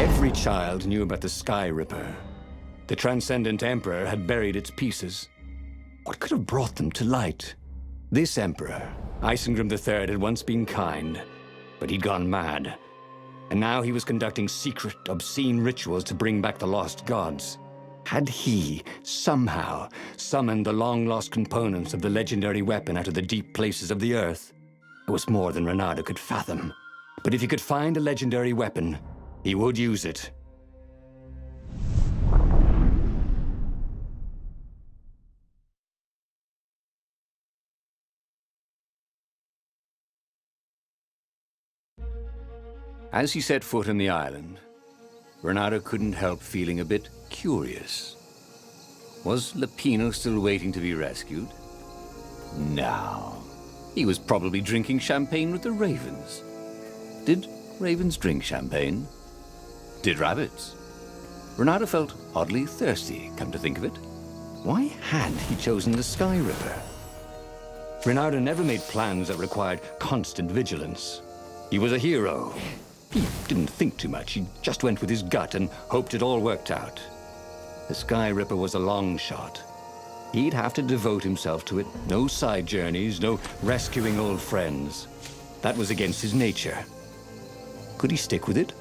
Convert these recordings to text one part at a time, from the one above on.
Every child knew about the Sky Ripper. The Transcendent Emperor had buried its pieces. What could have brought them to light? This Emperor, Isengrim III, had once been kind, but he'd gone mad. And now he was conducting secret, obscene rituals to bring back the lost gods. Had he, somehow, summoned the long-lost components of the legendary weapon out of the deep places of the earth? It was more than Reynardo could fathom. But if he could find a legendary weapon, he would use it. As he set foot on the island, Reynardo couldn't help feeling a bit curious. Was Lupino still waiting to be rescued? No. He was probably drinking champagne with the ravens. Did ravens drink champagne? Did rabbits? Reynardo felt oddly thirsty, come to think of it. Why had he chosen the Sky River? Reynardo never made plans that required constant vigilance. He was a hero. He didn't think too much. He just went with his gut and hoped it all worked out. The Sky Ripper was a long shot. He'd have to devote himself to it. No side journeys, no rescuing old friends. That was against his nature. Could he stick with it?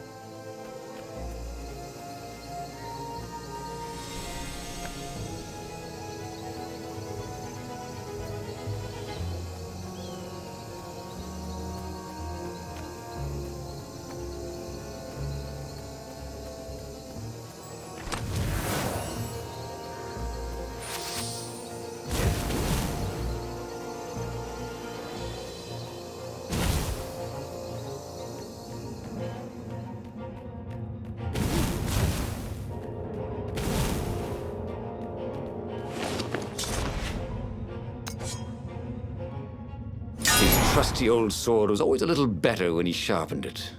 Trusty old sword was always a little better when he sharpened it.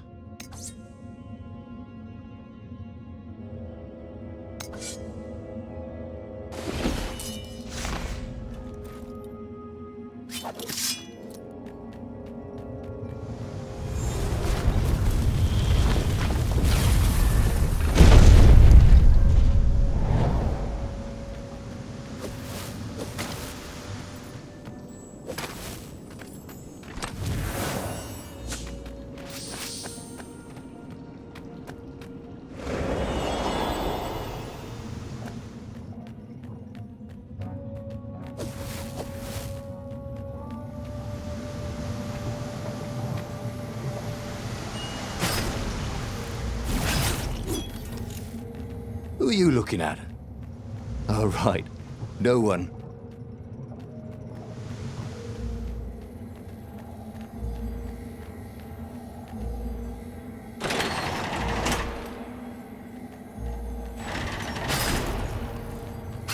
Who are you looking at? Oh, right. No one.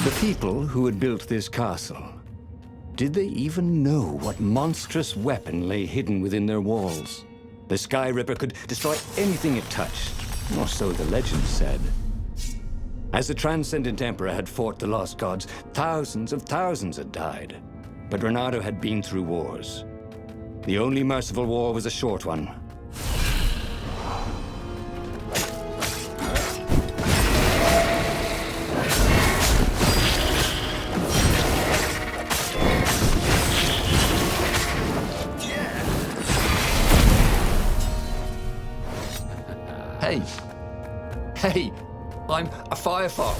The people who had built this castle, did they even know what monstrous weapon lay hidden within their walls? The Sky Ripper could destroy anything it touched, or so the legend said. As the Transcendent Emperor had fought the lost gods, thousands of thousands had died. But Reynardo had been through wars. The only merciful war was a short one. Hey! I'm a firefox,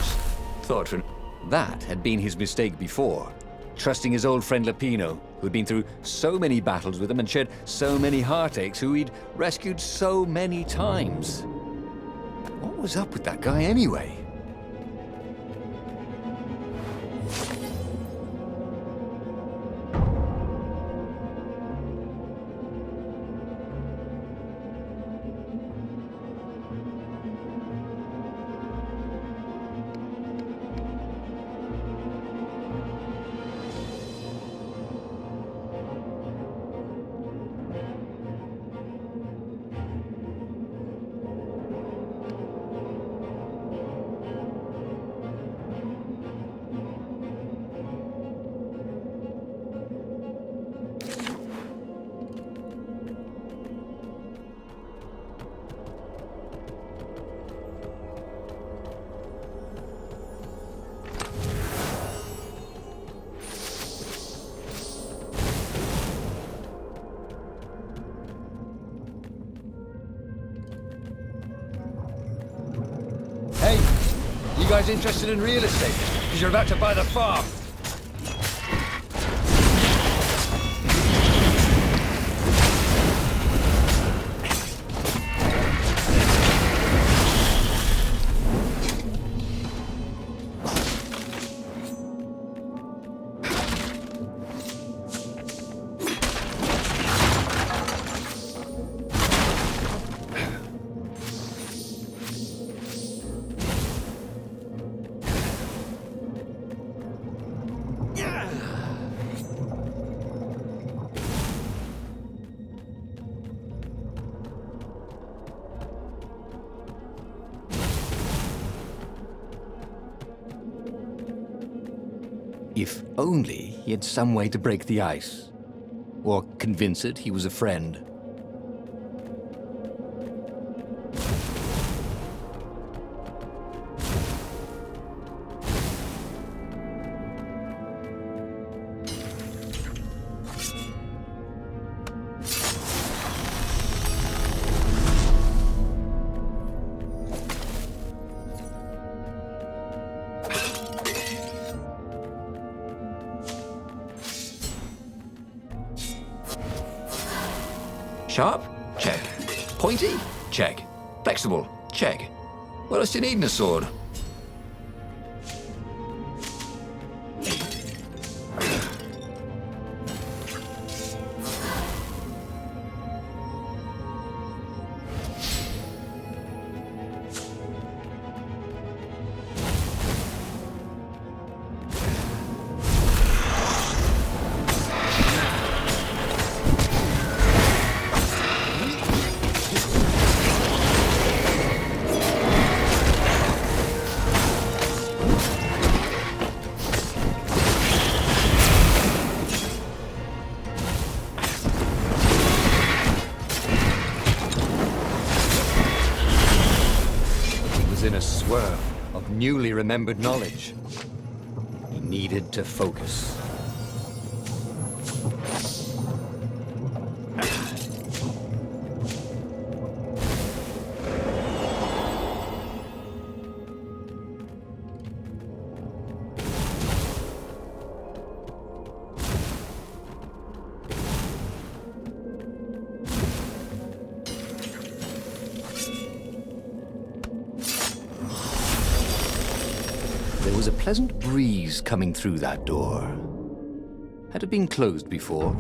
thought Reynardo. That had been his mistake before, trusting his old friend Lupino, who'd been through so many battles with him and shared so many heartaches, who he'd rescued so many times. What was up with that guy anyway? You guys interested in real estate? Because you're about to buy the farm. If only he had some way to break the ice. Or convince it he was a friend. Sharp? Check. Pointy? Check. Flexible? Check. What else do you need in a sword? In a swirl of newly remembered knowledge. He needed to focus. There was a pleasant breeze coming through that door. Had it been closed before?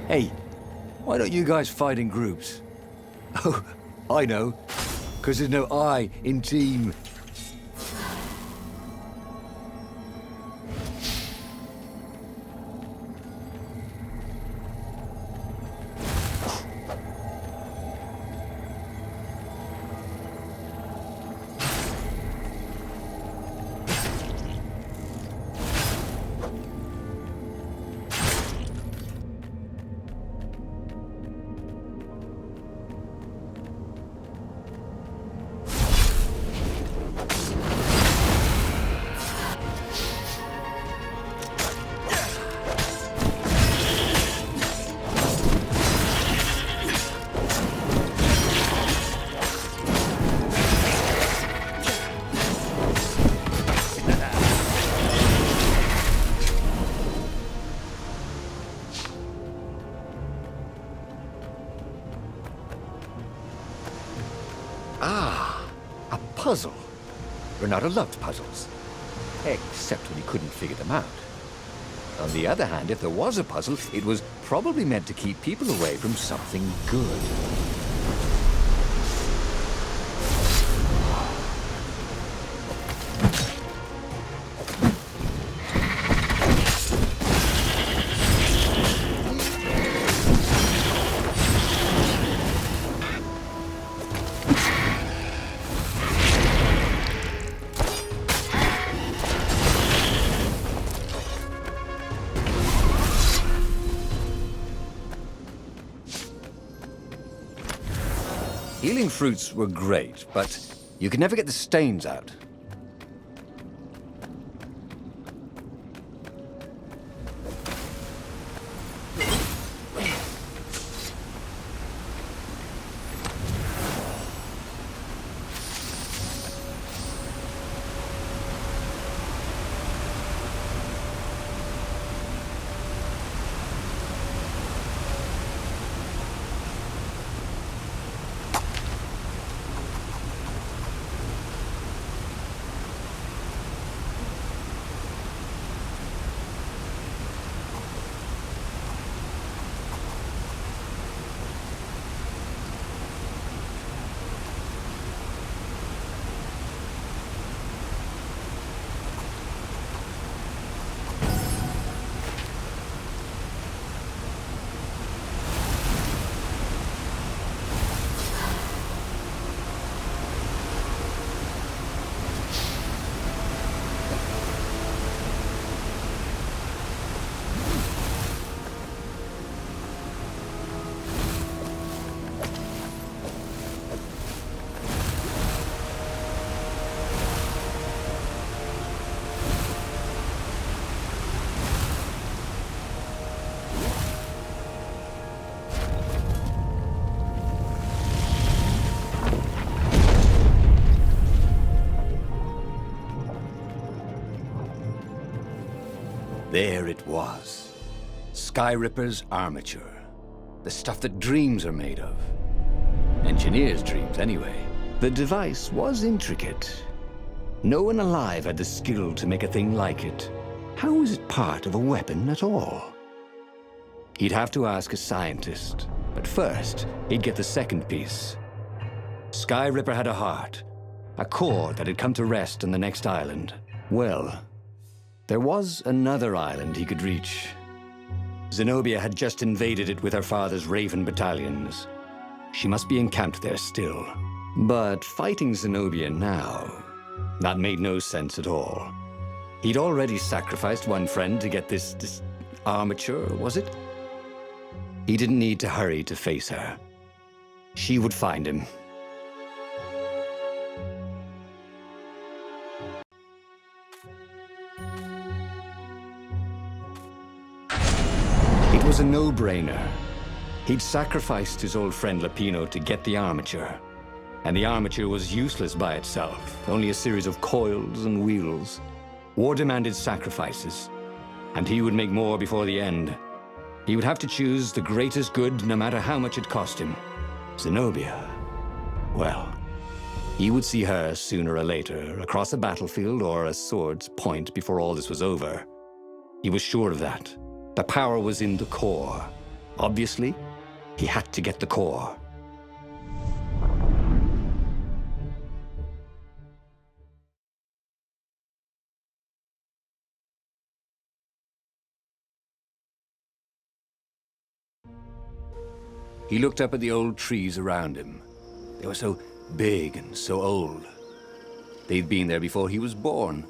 Hey, why don't you guys fight in groups? Oh, I know. Because there's no I in team. A puzzle. Reynardo loved puzzles. Except when he couldn't figure them out. On the other hand, if there was a puzzle, it was probably meant to keep people away from something good. Healing fruits were great, but you could never get the stains out. There it was. Skyripper's armature. The stuff that dreams are made of. Engineers' dreams, anyway. The device was intricate. No one alive had the skill to make a thing like it. How was it part of a weapon at all? He'd have to ask a scientist, but first, he'd get the second piece. Skyripper had a heart, a core that had come to rest on the next island. Well, there was another island he could reach. Zenobia had just invaded it with her father's Raven battalions. She must be encamped there still. But fighting Zenobia now, that made no sense at all. He'd already sacrificed one friend to get this armature, was it? He didn't need to hurry to face her. She would find him. It was a no-brainer. He'd sacrificed his old friend Lapino to get the armature. And the armature was useless by itself, only a series of coils and wheels. War demanded sacrifices, and he would make more before the end. He would have to choose the greatest good no matter how much it cost him. Zenobia. Well, he would see her sooner or later, across a battlefield or a sword's point before all this was over. He was sure of that. The power was in the core. Obviously, he had to get the core. He looked up at the old trees around him. They were so big and so old. They'd been there before he was born,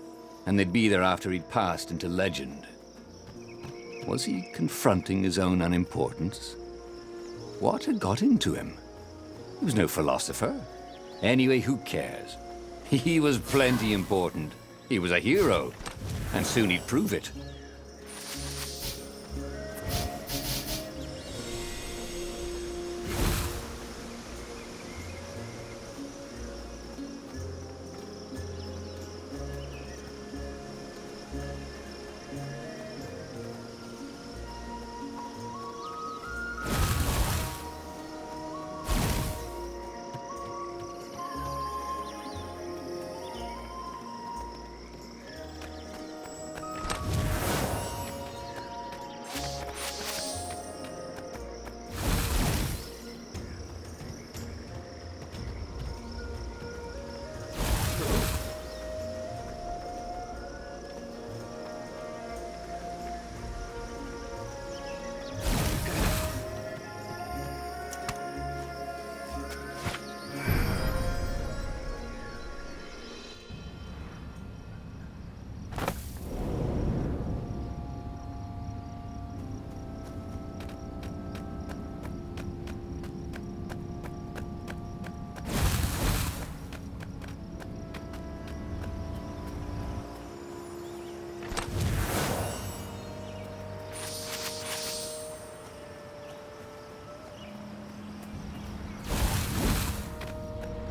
and they'd be there after he'd passed into legend. Was he confronting his own unimportance? What had got into him? He was no philosopher. Anyway, who cares? He was plenty important. He was a hero, and soon he'd prove it.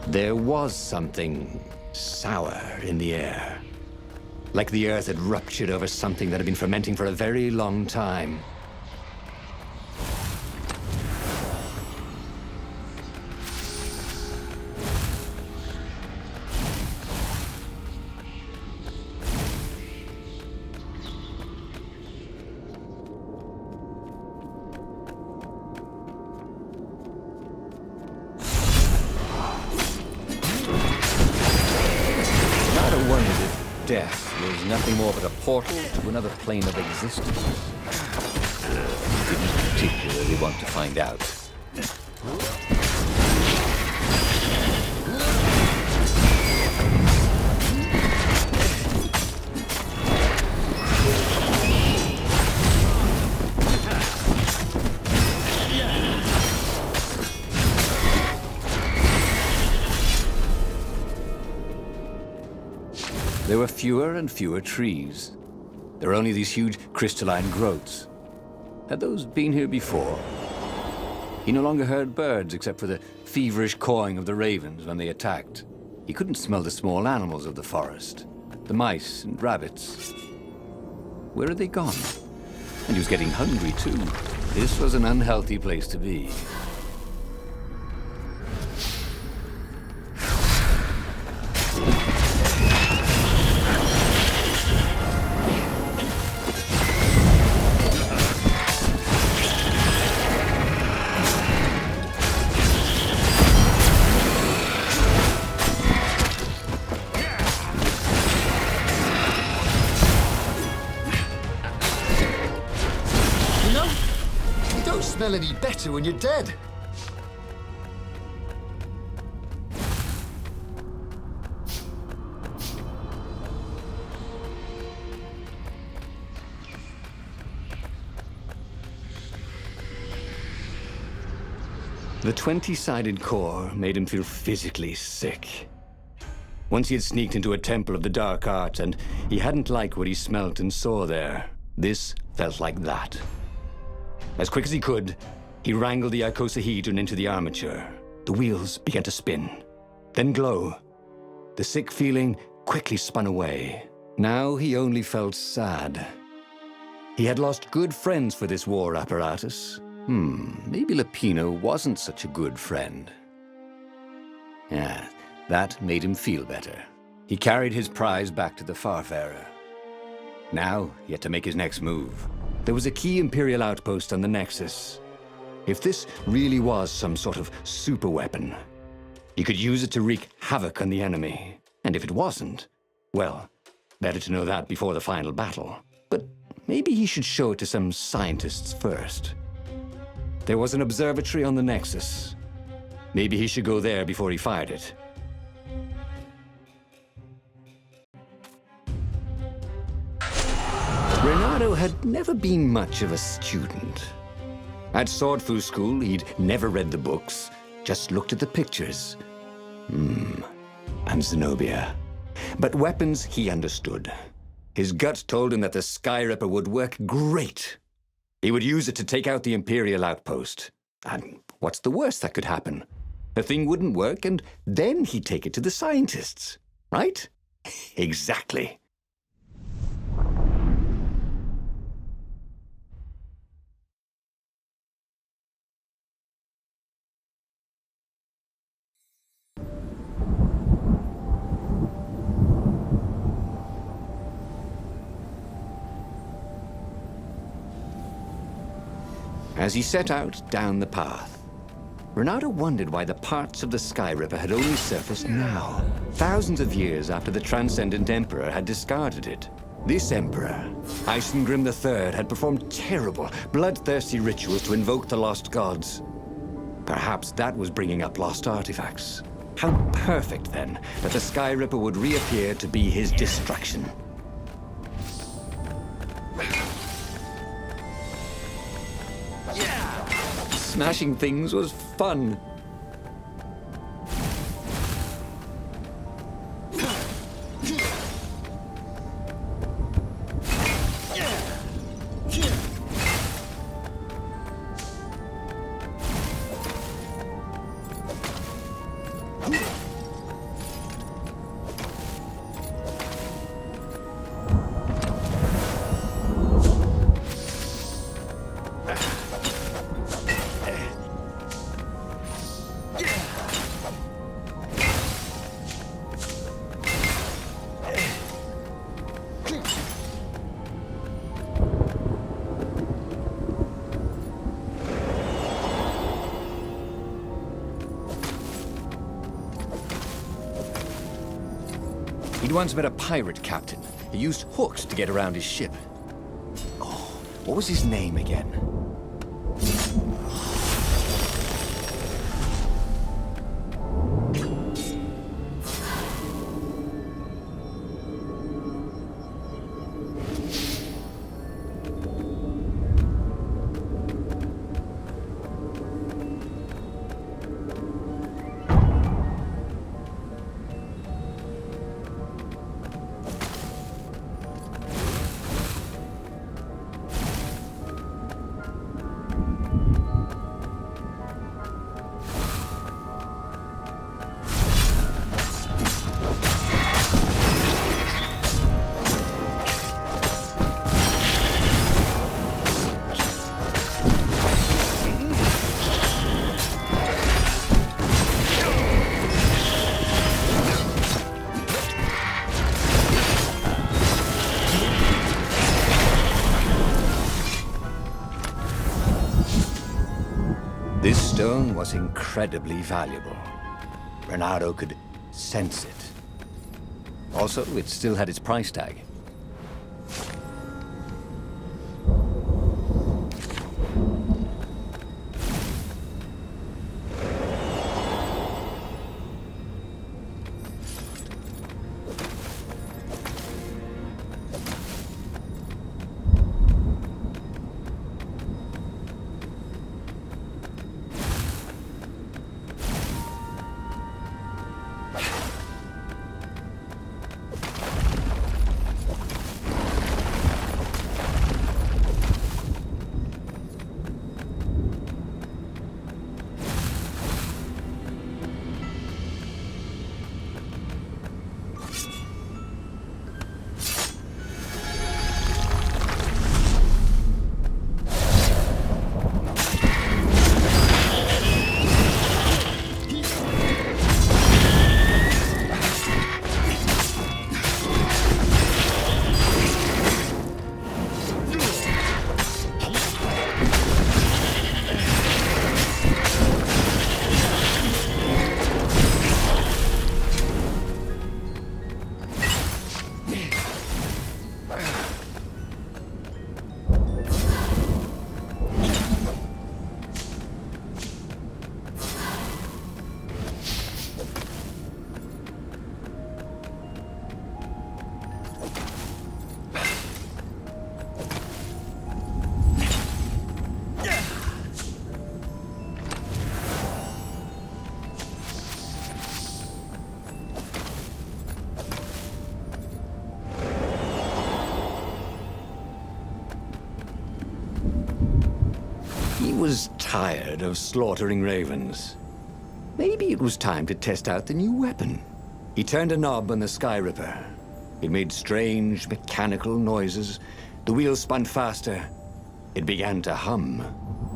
There was something sour in the air. Like the earth had ruptured over something that had been fermenting for a very long time. Death was nothing more but a portal to another plane of existence. He didn't particularly want to find out. There were fewer and fewer trees. There were only these huge crystalline growths. Had those been here before? He no longer heard birds except for the feverish cawing of the ravens when they attacked. He couldn't smell the small animals of the forest, the mice and rabbits. Where had they gone? And he was getting hungry too. This was an unhealthy place to be. Smell any better when you're dead. The 20-sided core made him feel physically sick. Once he had sneaked into a temple of the dark arts and he hadn't liked what he smelt and saw there. This felt like that. As quick as he could, he wrangled the icosahedron into the armature. The wheels began to spin, then glow. The sick feeling quickly spun away. Now he only felt sad. He had lost good friends for this war apparatus. Maybe Lupino wasn't such a good friend. Yeah, that made him feel better. He carried his prize back to the Farfarer. Now he had to make his next move. There was a key Imperial outpost on the Nexus. If this really was some sort of superweapon, he could use it to wreak havoc on the enemy. And if it wasn't, well, better to know that before the final battle. But maybe he should show it to some scientists first. There was an observatory on the Nexus. Maybe he should go there before he fired it. Reynardo had never been much of a student. At Swordfu School, he'd never read the books, just looked at the pictures. And Zenobia. But weapons he understood. His gut told him that the Skyripper would work great. He would use it to take out the Imperial outpost. And what's the worst that could happen? The thing wouldn't work, and then he'd take it to the scientists. Right? Exactly. As he set out down the path, Reynardo wondered why the parts of the Skyripper had only surfaced now, thousands of years after the Transcendent Emperor had discarded it. This Emperor, Isengrim III, had performed terrible, bloodthirsty rituals to invoke the lost gods. Perhaps that was bringing up lost artifacts. How perfect, then, that the Skyripper would reappear to be his destruction. Smashing things was fun. once met a pirate captain. He used hooks to get around his ship. Oh, what was his name again? This stone was incredibly valuable. Reynardo could sense it. Also, it still had its price tag. He was tired of slaughtering ravens. Maybe it was time to test out the new weapon. He turned a knob on the Sky Ripper. It made strange, mechanical noises. The wheels spun faster. It began to hum.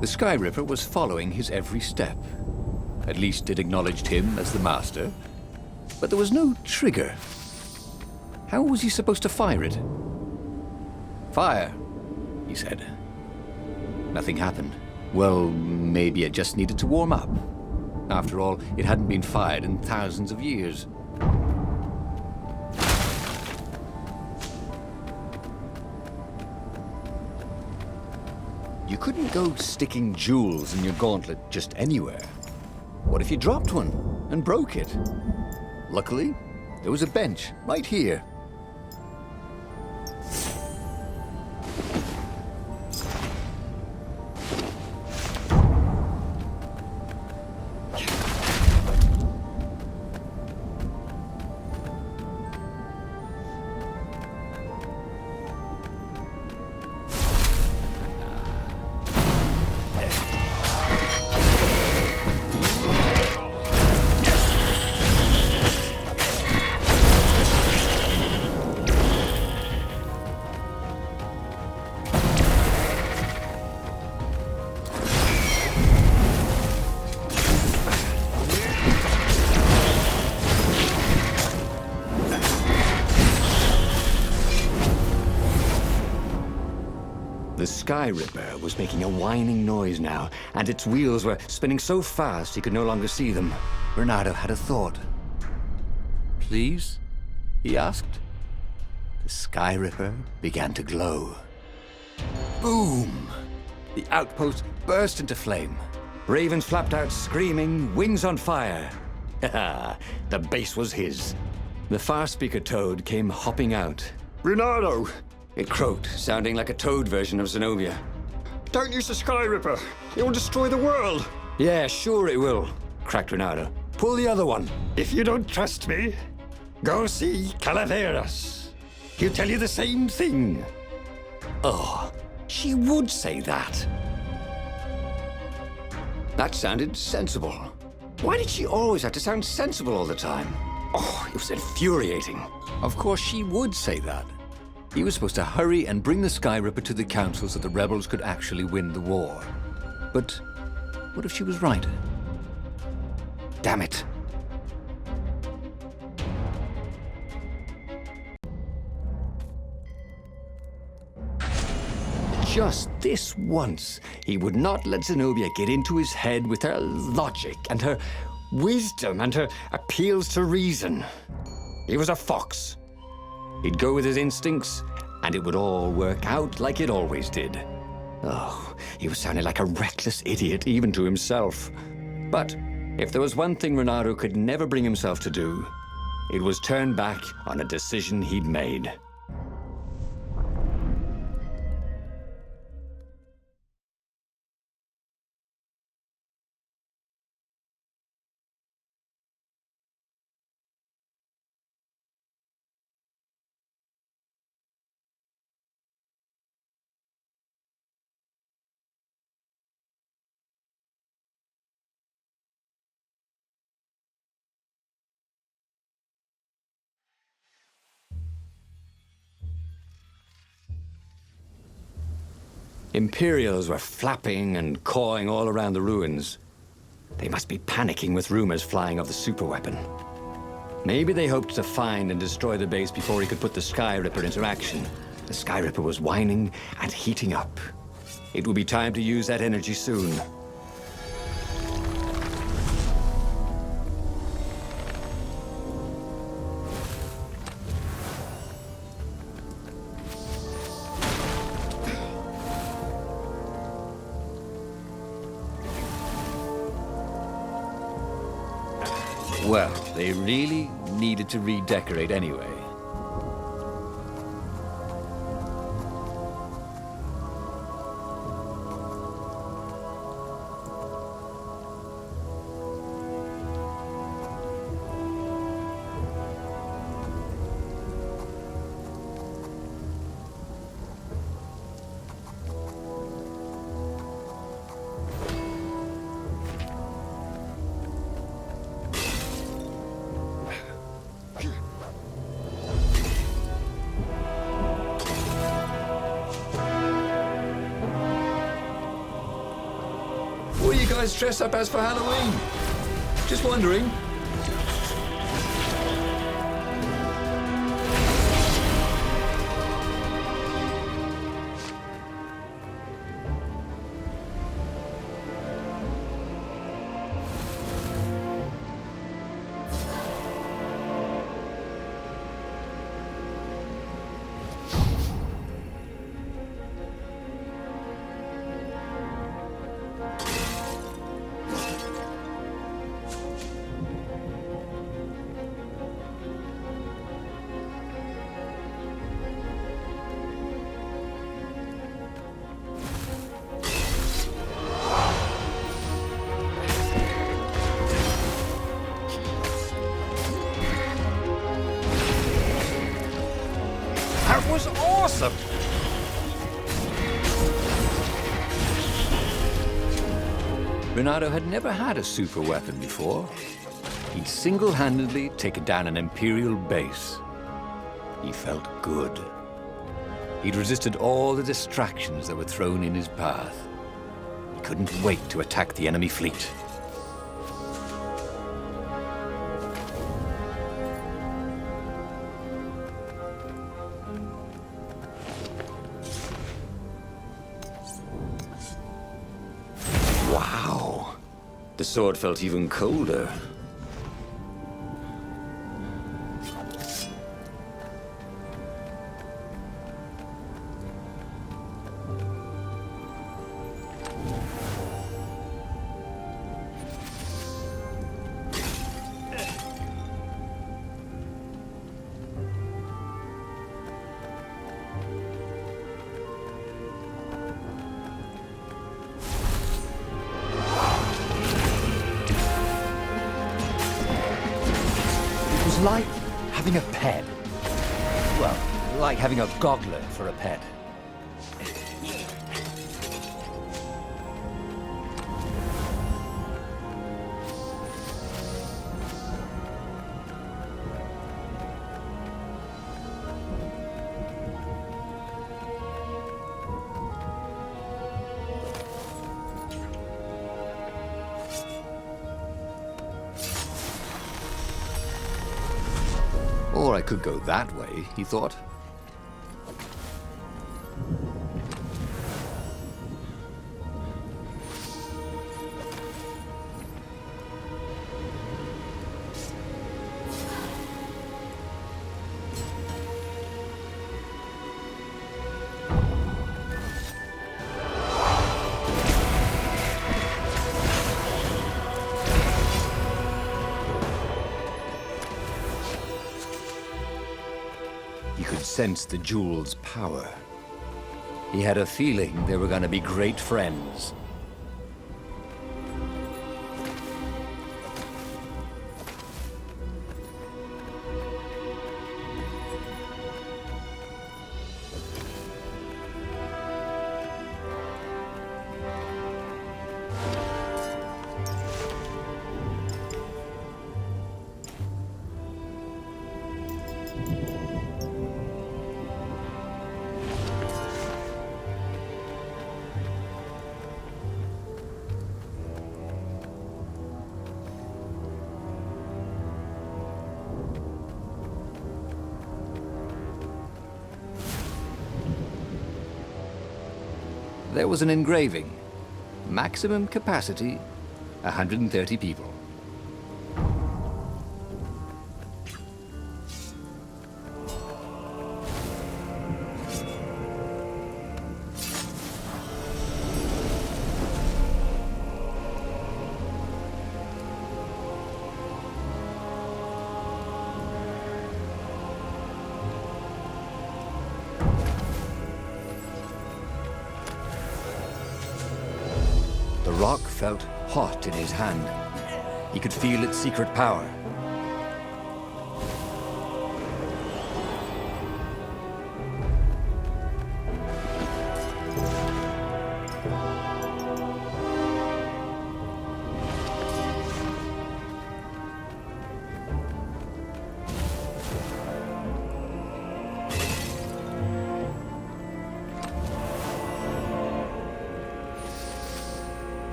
The Sky Ripper was following his every step. At least it acknowledged him as the master. But there was no trigger. How was he supposed to fire it? Fire, he said. Nothing happened. Well, maybe it just needed to warm up. After all, it hadn't been fired in thousands of years. You couldn't go sticking jewels in your gauntlet just anywhere. What if you dropped one and broke it? Luckily, there was a bench right here. The Sky Ripper was making a whining noise now, and its wheels were spinning so fast he could no longer see them. Reynardo had a thought. Please? he asked. The Sky Ripper began to glow. Boom! The outpost burst into flame. Ravens flapped out screaming, wings on fire. The base was his. The far-speaker toad came hopping out. Reynardo! It croaked, sounding like a toad version of Zenobia. Don't use the Sky Ripper. It will destroy the world. Yeah, sure it will, cracked Reynardo. Pull the other one. If you don't trust me, go see Calaveras. He'll tell you the same thing. Oh, she would say that. That sounded sensible. Why did she always have to sound sensible all the time? Oh, it was infuriating. Of course she would say that. He was supposed to hurry and bring the Sky Ripper to the council so the rebels could actually win the war. But what if she was right? Damn it. Just this once, he would not let Zenobia get into his head with her logic and her wisdom and her appeals to reason. He was a fox. He'd go with his instincts, and it would all work out like it always did. Oh, he was sounding like a reckless idiot, even to himself. But if there was one thing Reynardo could never bring himself to do, it was turn back on a decision he'd made. Imperials were flapping and cawing all around the ruins. They must be panicking with rumors flying of the superweapon. Maybe they hoped to find and destroy the base before he could put the Sky Ripper into action. The Sky Ripper was whining and heating up. It would be time to use that energy soon. Well, they really needed to redecorate anyway. What are you guys dressed up as for Halloween? Just wondering. That was awesome! Reynardo had never had a super weapon before. He'd single-handedly taken down an Imperial base. He felt good. He'd resisted all the distractions that were thrown in his path. He couldn't wait to attack the enemy fleet. Wow. The sword felt even colder. It's like having a pet. Well, like having a goggler for a pet. Or I could go that way, he thought. He could sense the jewel's power. He had a feeling they were going to be great friends. There was an engraving. Maximum capacity, 130 people. The rock felt hot in his hand. He could feel its secret power.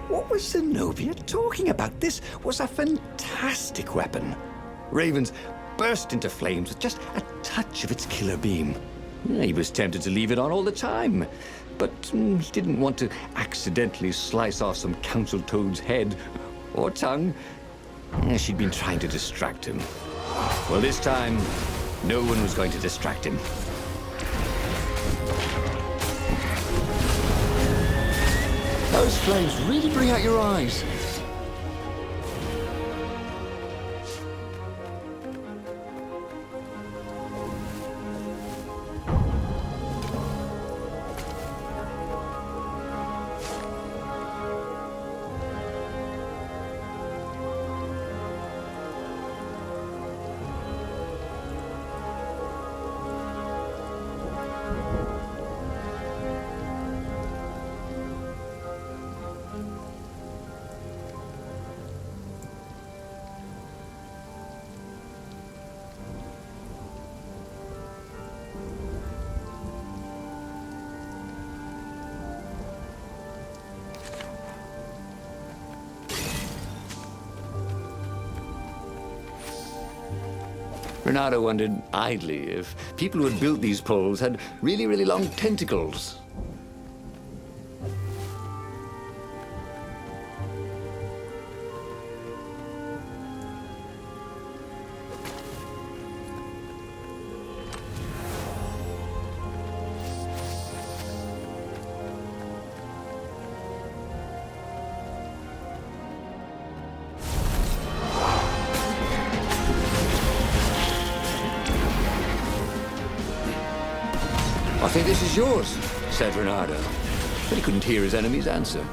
What was Zenobia talking about? This was a fantastic weapon. Ravens burst into flames with just a touch of its killer beam. He was tempted to leave it on all the time, but he didn't want to accidentally slice off some council toad's head or tongue. She'd been trying to distract him. Well, this time, no one was going to distract him. Those flames really bring out your eyes. Reynardo wondered idly if people who had built these poles had really, really long tentacles. I think this is yours, said Reynardo, but he couldn't hear his enemy's answer.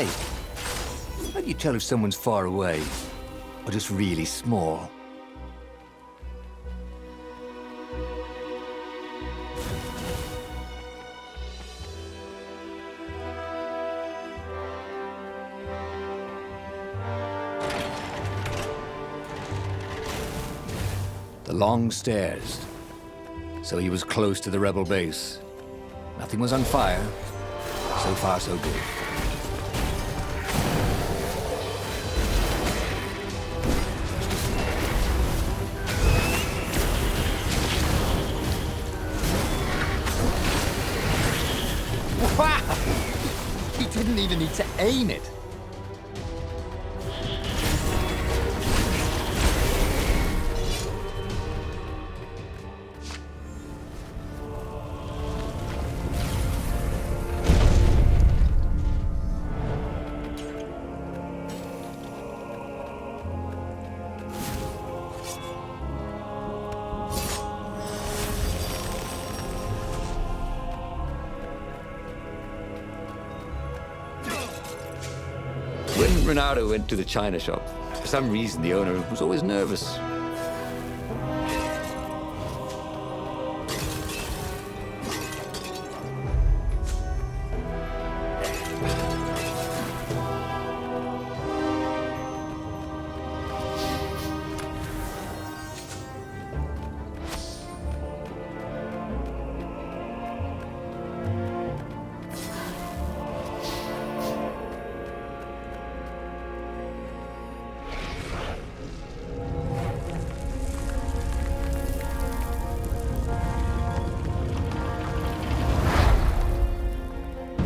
Hey, how do you tell if someone's far away or just really small? The long stairs. So he was close to the rebel base. Nothing was on fire. So far, so good. Wow! He didn't even need to aim it. When Reynardo went to the china shop, for some reason the owner was always nervous.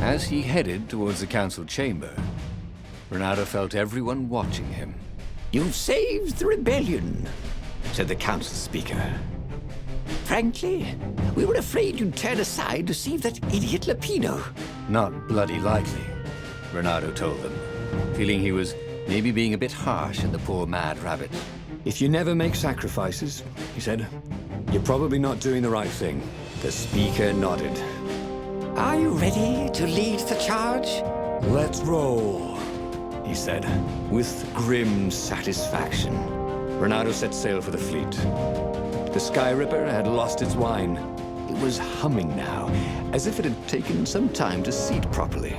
As he headed towards the council chamber, Reynardo felt everyone watching him. "You've saved the rebellion," said the council speaker. "Frankly, we were afraid you'd turn aside to save that idiot Lapino." Not bloody likely, Reynardo told them, feeling he was maybe being a bit harsh on the poor mad rabbit. "If you never make sacrifices," he said, "you're probably not doing the right thing." The speaker nodded. "Are you ready to lead the charge?" "Let's roll," he said, with grim satisfaction. Reynardo set sail for the fleet. The Sky Ripper had lost its wine. It was humming now, as if it had taken some time to seat properly.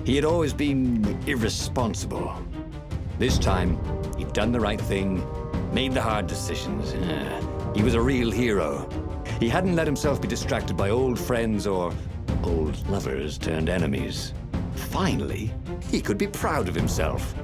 He had always been irresponsible. This time, he'd done the right thing, made the hard decisions. He was a real hero. He hadn't let himself be distracted by old friends or old lovers turned enemies. Finally, he could be proud of himself.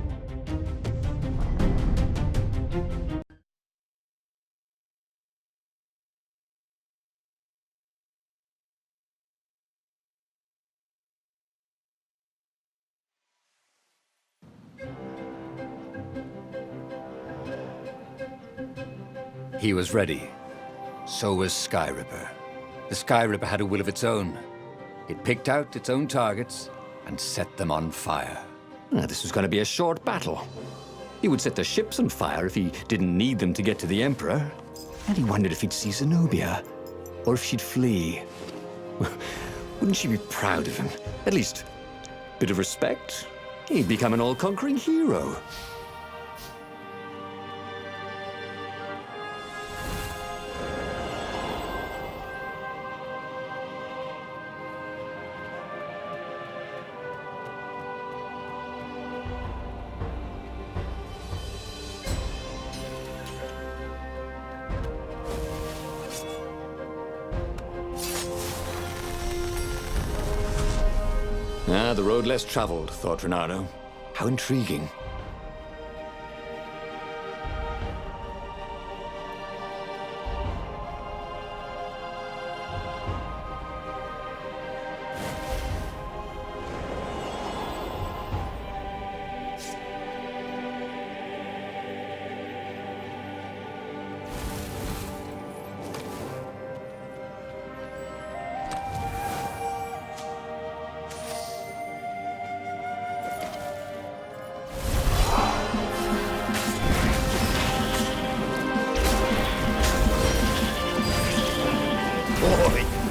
He was ready. So was Sky Ripper. The Sky Ripper had a will of its own. It picked out its own targets and set them on fire. This was going to be a short battle. He would set the ships on fire if he didn't need them to get to the Emperor. And he wondered if he'd see Zenobia, or if she'd flee. Wouldn't she be proud of him? At least, a bit of respect. He'd become an all-conquering hero. The road less traveled, thought Reynardo. How intriguing.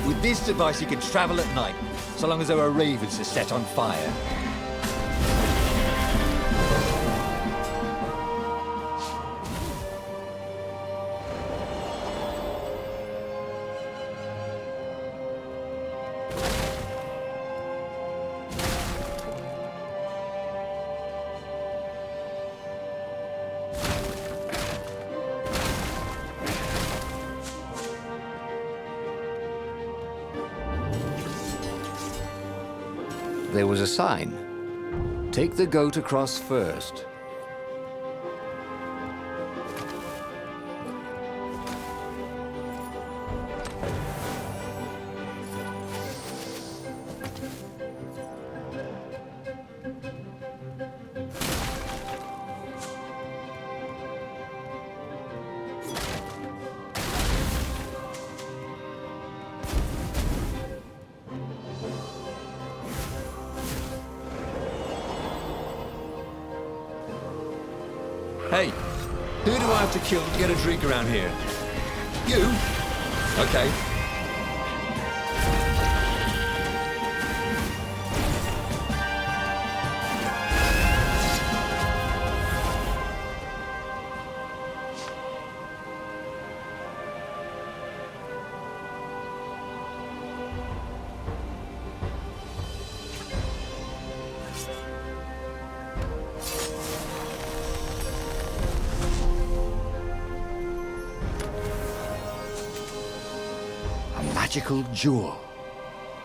With this device, you can travel at night, so long as there are ravens to set on fire. there was a sign. Take the goat across first. Hey, who do I have to kill to get a drink around here? You? Okay. Magical jewel.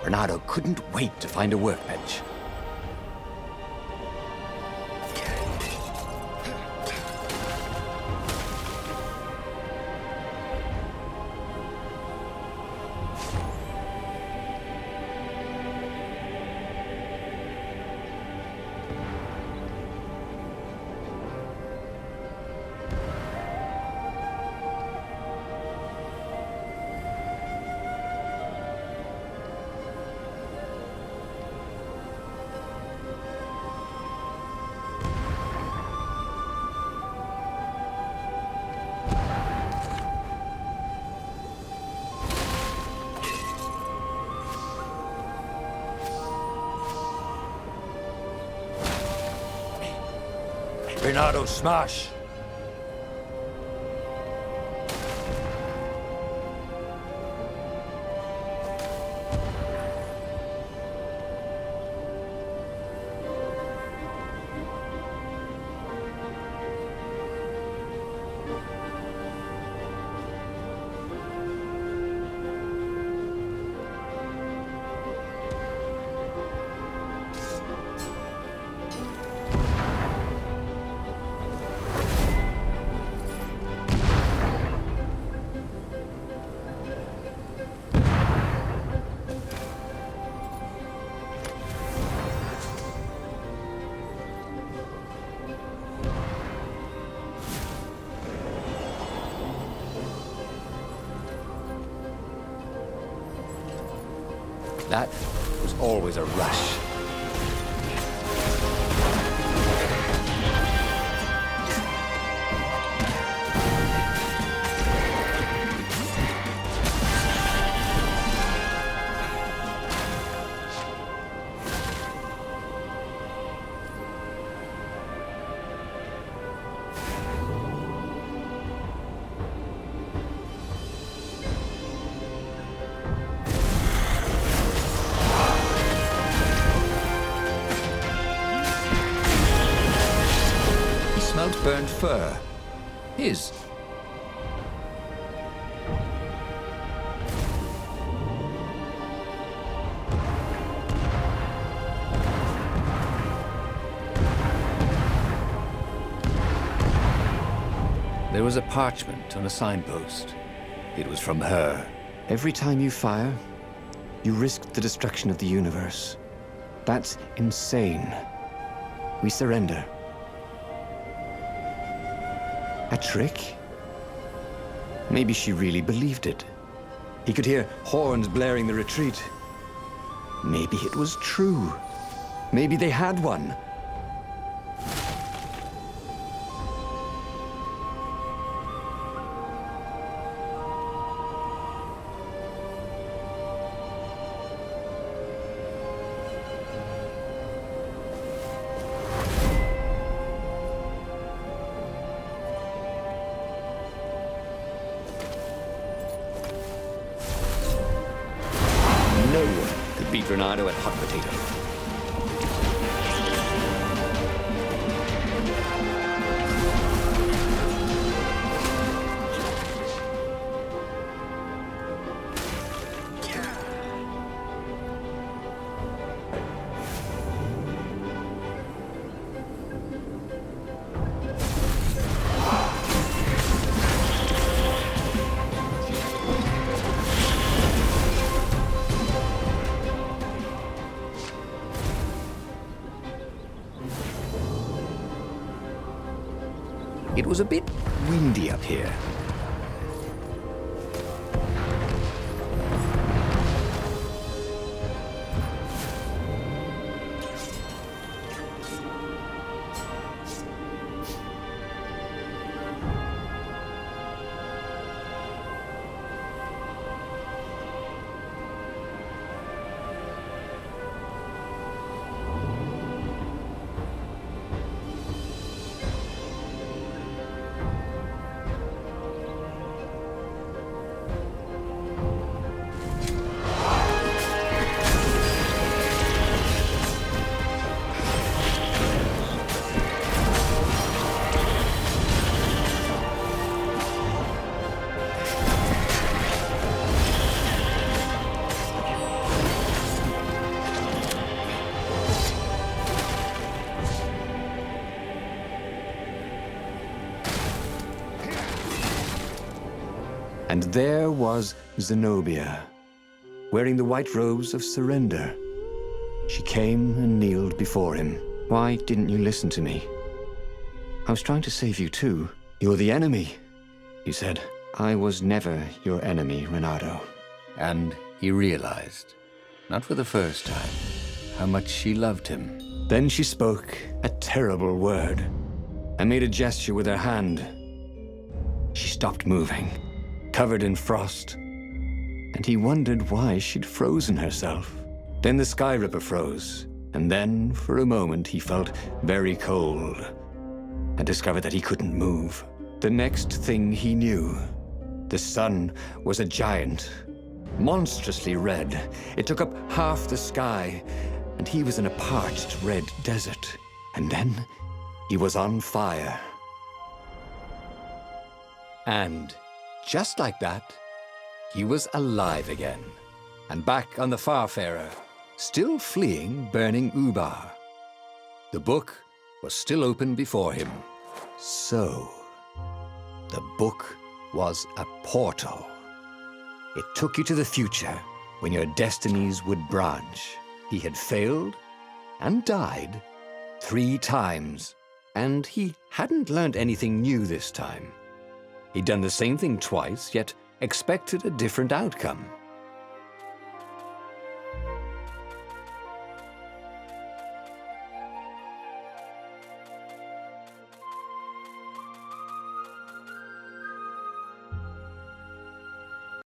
Reynardo couldn't wait to find a workbench. Reynardo, smash! That was always a rush. Burnt fur. His. There was a parchment on a signpost. It was from her. Every time you fire, you risk the destruction of the universe. That's insane. We surrender. A trick? Maybe she really believed it. He could hear horns blaring the retreat. Maybe it was true. Maybe they had one. No one could beat Reynardo at hot potato. was a bit windy up here. And there was Zenobia, wearing the white robes of surrender. She came and kneeled before him. Why didn't you listen to me? I was trying to save you too. You're the enemy, he said. I was never your enemy, Reynardo. And he realized, not for the first time, how much she loved him. Then she spoke a terrible word and made a gesture with her hand. She stopped moving, covered in frost, and he wondered why she'd frozen herself. Then the Sky Ripper froze, and then, for a moment, he felt very cold and discovered that he couldn't move. The next thing he knew, the sun was a giant, monstrously red. It took up half the sky, and he was in a parched red desert. And then he was on fire. And just like that, he was alive again, and back on the Farfarer, still fleeing burning Ubar. The book was still open before him. So, the book was a portal. It took you to the future, when your destinies would branch. He had failed and died 3 times, and he hadn't learned anything new this time. He'd done the same thing twice, yet expected a different outcome.